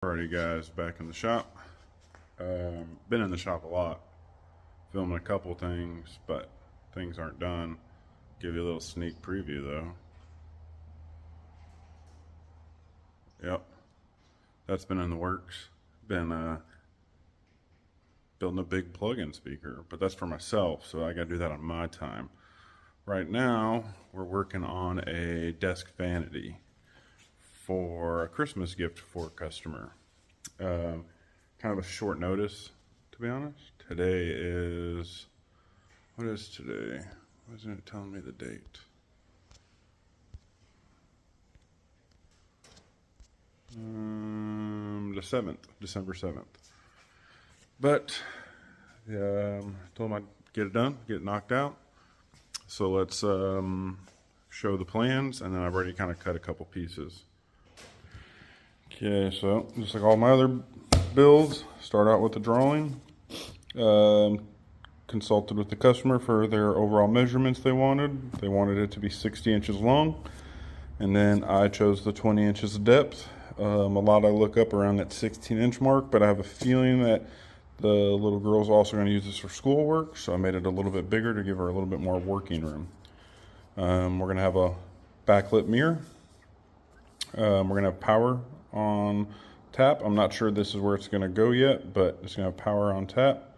Alrighty guys, back in the shop. Been in the shop a lot, filming a couple things, but things aren't done. Give you a little sneak preview though. Yep, that's been in the works. Been building a big plug-in speaker, but that's for myself, so I gotta do that on my time. Right now, we're working on a desk vanity for a Christmas gift for a customer. Kind of a short notice, to be honest. Today is, what is today? Why isn't it telling me the date? The 7th, December 7th. But, told him I'd get it done, get it knocked out. So let's show the plans, and then I've already kind of cut a couple pieces. Okay, so just like all my other builds, start out with the drawing. Consulted with the customer for their overall measurements they wanted. They wanted it to be 60 inches long, and then I chose the 20 inches of depth. A lot I look up around that 16-inch mark, but I have a feeling that the little girl's also going to use this for schoolwork, so I made it a little bit bigger to give her a little bit more working room. We're going to have a backlit mirror. We're going to have power on tap. I'm not sure this is where it's going to go yet, but it's going to have power on tap.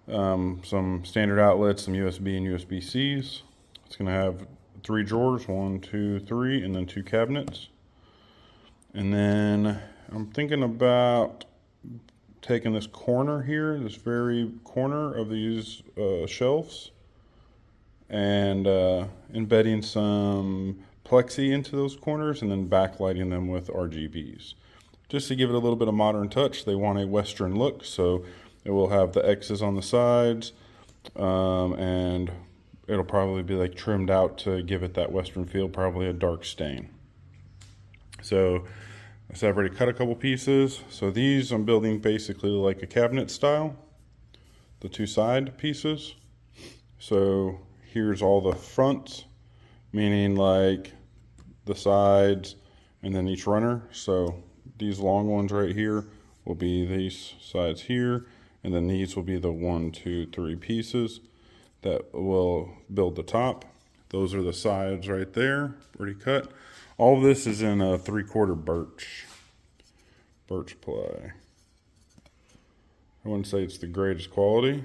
Some standard outlets, some USB and USB-Cs. It's going to have 3 drawers, 1, 2, 3, and then 2 cabinets. And then I'm thinking about taking this corner here, this very corner of these shelves, and embedding some plexi into those corners and then backlighting them with RGBs. Just to give it a little bit of modern touch. They want a Western look, so it will have the X's on the sides, and it'll probably be like trimmed out to give it that Western feel, probably a dark stain. So I've already cut a couple pieces. So these I'm building basically like a cabinet style, the 2 side pieces. So here's all the fronts, meaning like the sides and then each runner. So these long ones right here will be these sides here, and then these will be the 1, 2, 3 pieces that will build the top. Those are the sides right there, already cut. All of this is in a 3/4 birch ply. I wouldn't say it's the greatest quality.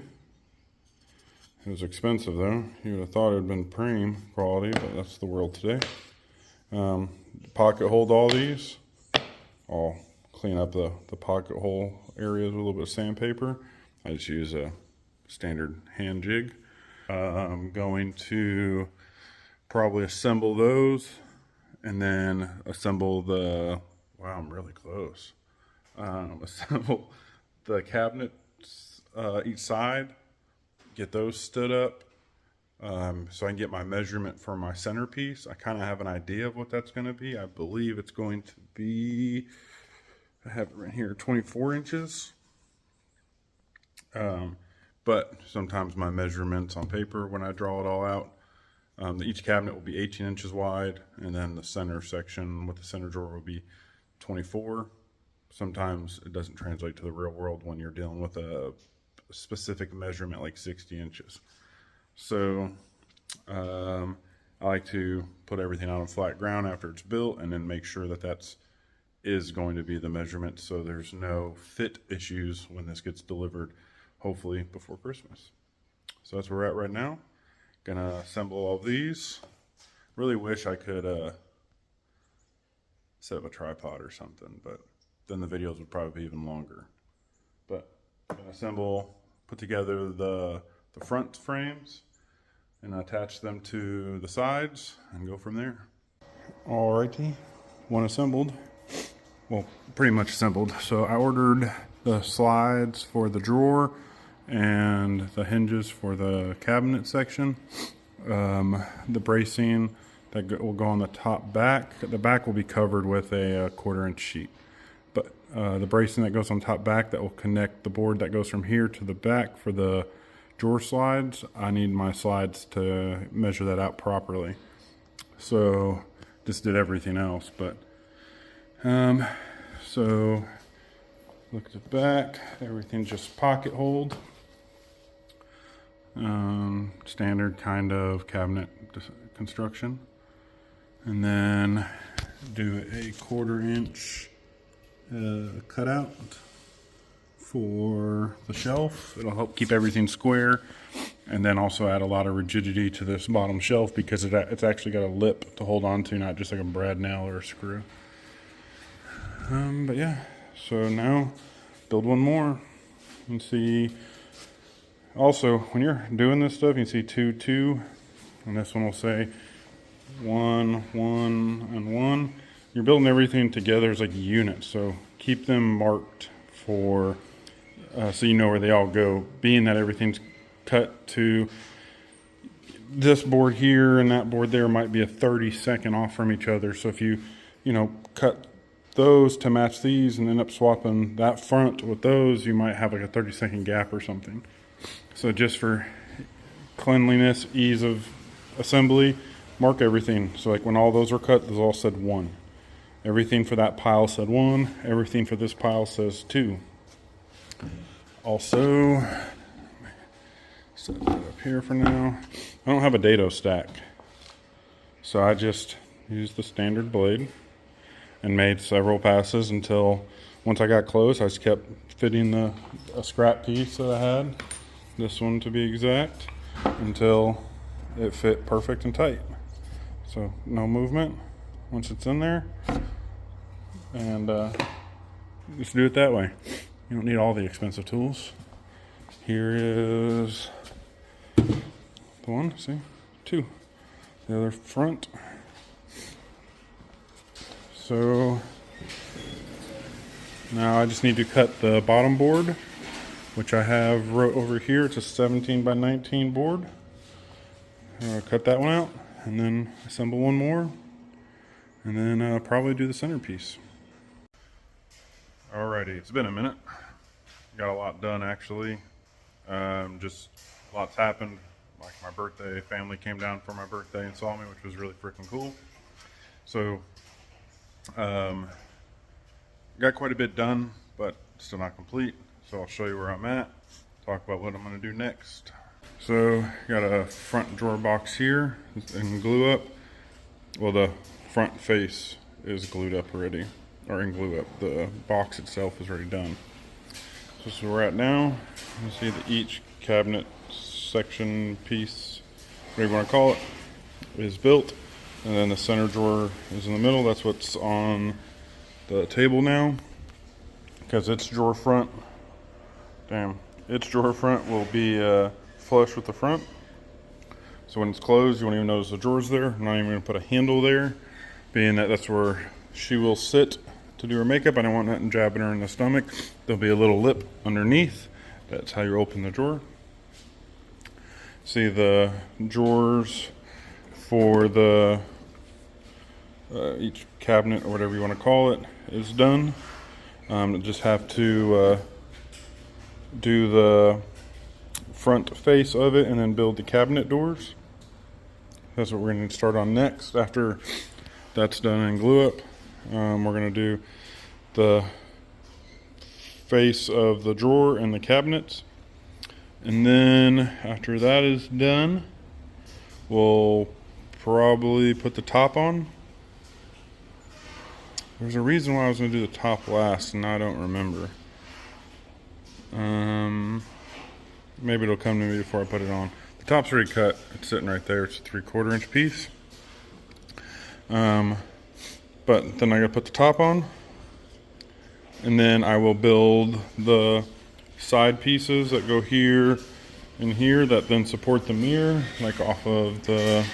It was expensive though. You would have thought it had been premium quality, but that's the world today. Pocket hold all these. I'll clean up the pocket hole areas with a little bit of sandpaper. I just use a standard hand jig. I'm going to probably assemble those and then assemble the, wow, I'm really close. Assemble the cabinets each side, get those stood up, so I can get my measurement for my centerpiece. I kind of have an idea of what that's going to be. I believe it's going to be, I have it right here, 24 inches. But sometimes my measurements on paper, when I draw it all out, each cabinet will be 18 inches wide, and then the center section with the center drawer will be 24. Sometimes it doesn't translate to the real world when you're dealing with a specific measurement like 60 inches. So I like to put everything out on flat ground after it's built, and then make sure that is going to be the measurement, so there's no fit issues when this gets delivered, hopefully before Christmas. So that's where we're at right now. Gonna assemble all these. Really wish I could set up a tripod or something, but then the videos would probably be even longer. But I'm gonna assemble, put together the front frames and attach them to the sides and go from there. Alrighty, one assembled. Well, pretty much assembled. So I ordered the slides for the drawer and the hinges for the cabinet section. The bracing that will go on the top back. The back will be covered with a 1/4 inch sheet. But the bracing that goes on top back that will connect the board that goes from here to the back for the drawer slides, I need my slides to measure that out properly. So just did everything else, but so Look at the back, everything's just pocket hold. Standard kind of cabinet construction. And then do a 1/4 inch cutout for the shelf. It'll help keep everything square, and then also add a lot of rigidity to this bottom shelf because it's actually got a lip to hold on to, not just like a brad nail or a screw. But yeah, so now build one more. You can see also when you're doing this stuff, you can see 2, 2, and this one will say 1, 1, and 1. You're building everything together as like units, so keep them marked for so you know where they all go. Being that everything's cut to this board here and that board there might be a 30-second off from each other. So if you cut those to match these and end up swapping that front with those, you might have like a 30-second gap or something. So just for cleanliness, ease of assembly, mark everything. So like when all those are cut, those all said 1. Everything for that pile said 1. Everything for this pile says 2. Also, set that up here for now. I don't have a dado stack, so I just used the standard blade and made several passes until once I got close, I just kept fitting a scrap piece that I had, this one to be exact, until it fit perfect and tight. So no movement once it's in there, and just do it that way. You don't need all the expensive tools. Here is the one, see? 2. The other front. So now I just need to cut the bottom board, which I have over here. It's a 17 by 19 board. Cut that one out and then assemble one more, and then probably do the centerpiece. Alrighty, it's been a minute. Got a lot done actually. Just lots happened. Like my birthday, family came down for my birthday and saw me, which was really freaking cool. So got quite a bit done, but still not complete. So I'll show you where I'm at, talk about what I'm going to do next. So got a front drawer box here in glue up. Well, the front face is glued up already, or in glue up. The box itself is already done. So this is where we're at now. You see that each cabinet section piece, whatever you want to call it, is built, and then the center drawer is in the middle. That's what's on the table now, because its drawer front, its drawer front will be flush with the front. So when it's closed, you won't even notice the drawer's there. I'm not even going to put a handle there, being that that's where she will sit to do her makeup. I don't want nothing jabbing her in the stomach. There'll be a little lip underneath. That's how you open the drawer. See, the drawers for the each cabinet, or whatever you want to call it, is done. Just have to do the front face of it and then build the cabinet doors. That's what we're going to start on next. After that's done and glue up, we're going to do the face of the drawer and the cabinets, and then after that is done, we'll probably put the top on. There's a reason why I was going to do the top last, and I don't remember. Maybe it'll come to me before I put it on. The top's already cut. It's sitting right there. It's a 3/4 inch piece. But then I gotta put the top on, and then I will build the side pieces that go here and here that then support the mirror, like off of the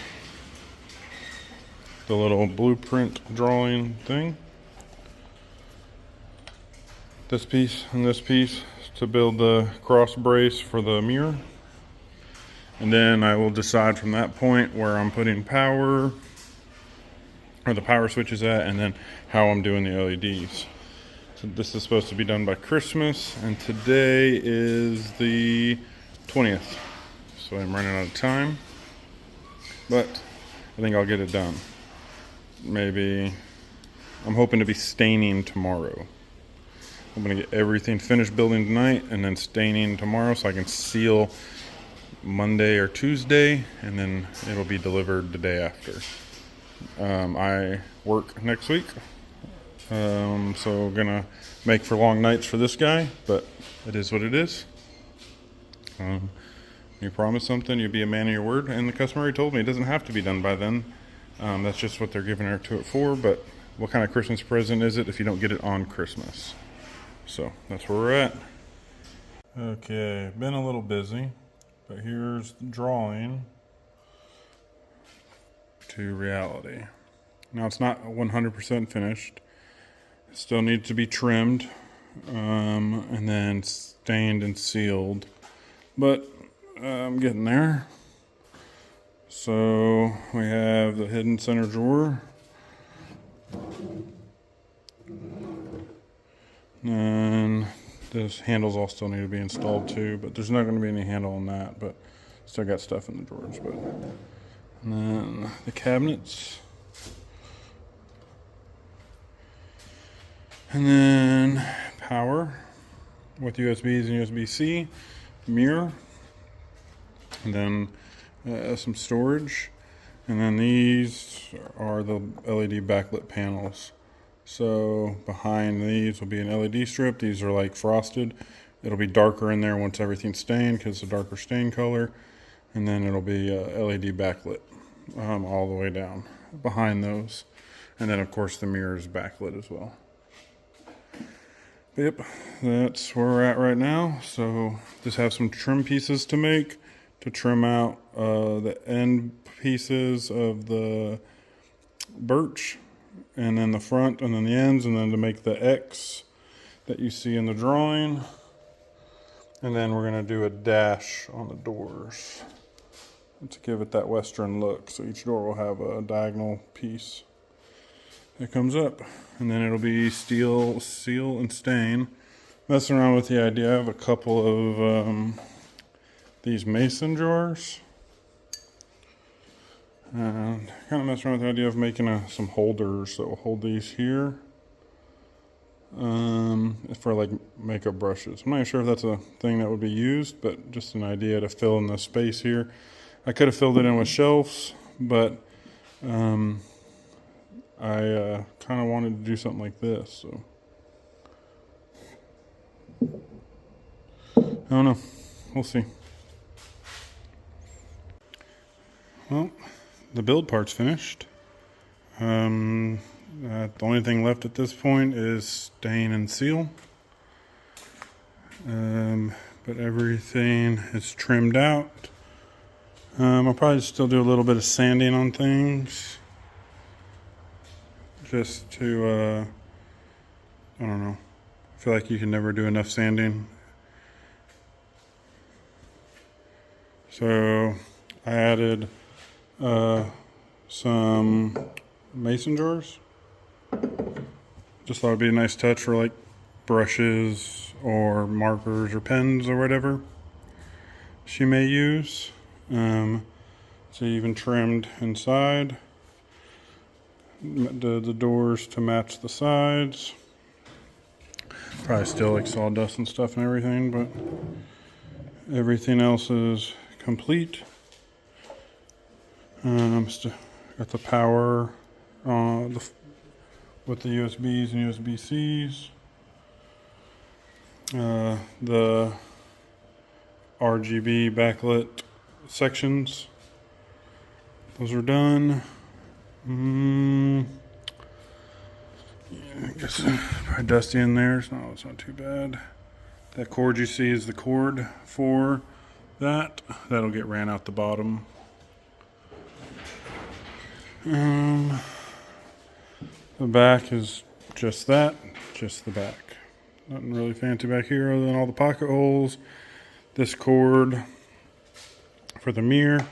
little blueprint drawing thing. This piece and this piece to build the cross brace for the mirror. And then I will decide from that point where I'm putting power, or the power switch is at, and then how I'm doing the LEDs. So this is supposed to be done by Christmas, and today is the 20th. So I'm running out of time, but I think I'll get it done. Maybe, I'm hoping to be staining tomorrow. I'm gonna get everything finished building tonight and then staining tomorrow so I can seal Monday or Tuesday, and then it'll be delivered the day after. I work next week, so gonna make for long nights for this guy, but it is what it is. You promise something, you be a man of your word, and the customer already told me it doesn't have to be done by then. That's just what they're giving her to it for, but what kind of Christmas present is it if you don't get it on Christmas? So that's where we're at. Okay, been a little busy, but here's the drawing to reality. Now it's not 100% finished. It still needs to be trimmed and then stained and sealed, but I'm getting there. So we have the hidden center drawer. And those handles all still need to be installed too, but there's not going to be any handle on that, but still got stuff in the drawers. But and then the cabinets, and then power with USBs and USB-C, mirror, and then some storage, and then these are the LED backlit panels. So behind these will be an LED strip. These are like frosted. It'll be darker in there once everything's stained because it's a darker stain color. And then it'll be LED backlit all the way down behind those. And then of course the mirror is backlit as well. Yep, that's where we're at right now. So just have some trim pieces to make to trim out the end pieces of the birch, and then the front, and then the ends, and then to make the X that you see in the drawing. And then we're gonna do a dash on the doors to give it that Western look. So each door will have a diagonal piece that comes up, and then it'll be steel, seal, and stain. Messing around with the idea, I have a couple of these mason jars. And kind of messing around with the idea of making some holders that will hold these here for like makeup brushes. I'm not sure if that's a thing that would be used, but just an idea to fill in the space here. I could have filled it in with shelves, but I kind of wanted to do something like this. So I don't know. We'll see. Well, the build part's finished. The only thing left at this point is stain and seal. But everything is trimmed out. I'll probably still do a little bit of sanding on things. Just to, I don't know. I feel like you can never do enough sanding. So I added some mason jars. Just thought it'd be a nice touch for like brushes or markers or pens or whatever she may use. So even trimmed inside the doors to match the sides. Probably still like sawdust and stuff and everything, but everything else is complete. Got the power with the USBs and USB-Cs. The RGB backlit sections. Those are done. Yeah, I guess probably dusty in there. No, it's not too bad. That cord you see is the cord for that. That'll get ran out the bottom. The back is just that, just the back. Nothing really fancy back here other than all the pocket holes. This cord for the mirror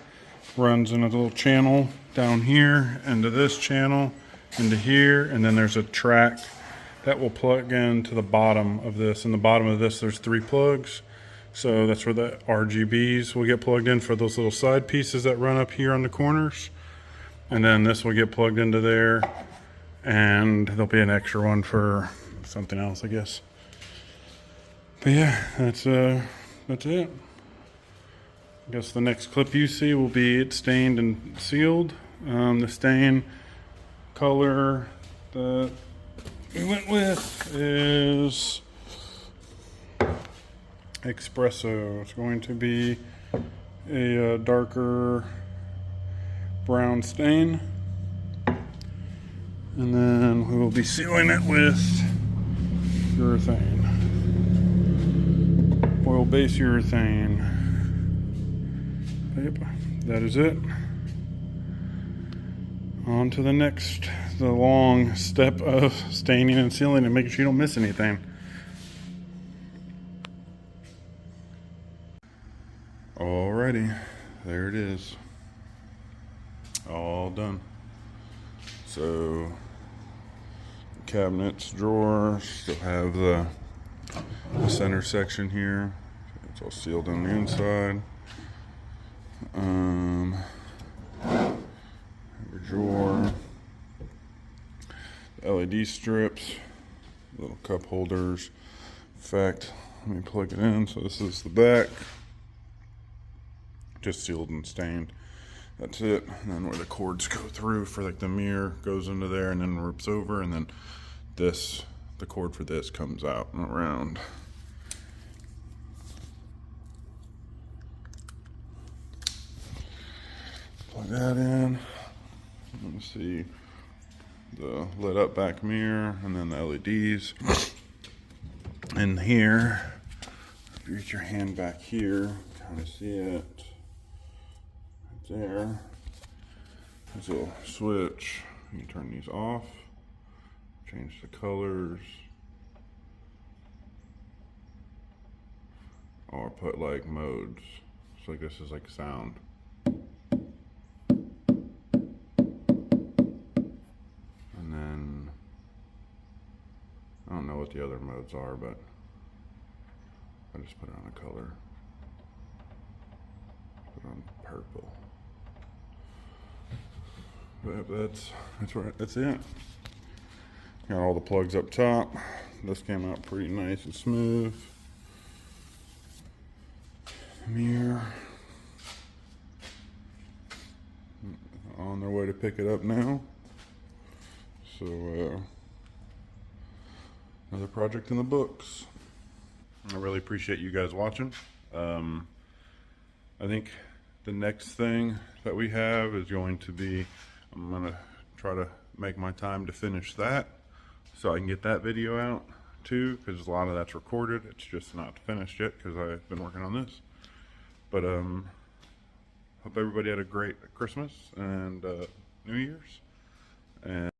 runs in a little channel down here into this channel into here, and then there's a track that will plug into the bottom of this. In the bottom of this there's 3 plugs, so that's where the RGBs will get plugged in for those little side pieces that run up here on the corners, and then this will get plugged into there, and there'll be an extra one for something else, I guess. But yeah, that's it. I guess the next clip you see will be it stained and sealed. The stain color that we went with is espresso. It's going to be a darker brown stain, and then we will be sealing it with urethane, oil-based urethane. Yep, that is it. On to the long step of staining and sealing and making sure you don't miss anything. Alrighty, there it is. All done. So, cabinets, drawers, still have the center section here. It's all sealed on the inside. Your drawer, the LED strips, little cup holders. In fact, let me plug it in. So this is the back, just sealed and stained. That's it. And then where the cords go through for like the mirror goes into there and then rips over, and then this, the cord for this comes out and around. Plug that in. Let me see the lit up back mirror and then the LEDs. And here, if you reach your hand back here, kind of see it right there. There's a little switch. You can turn these off, change the colors, or put like modes. So like this is like sound. I don't know what the other modes are, but I just put it on a color. Put it on purple. But that's it. Got all the plugs up top. This came out pretty nice and smooth. Mirror. On their way to pick it up now. So, another project in the books. I really appreciate you guys watching. I think the next thing that we have is going to be, I'm gonna try to make my time to finish that so I can get that video out too, because a lot of that's recorded. It's just not finished yet because I've been working on this. But hope everybody had a great Christmas and New Year's. And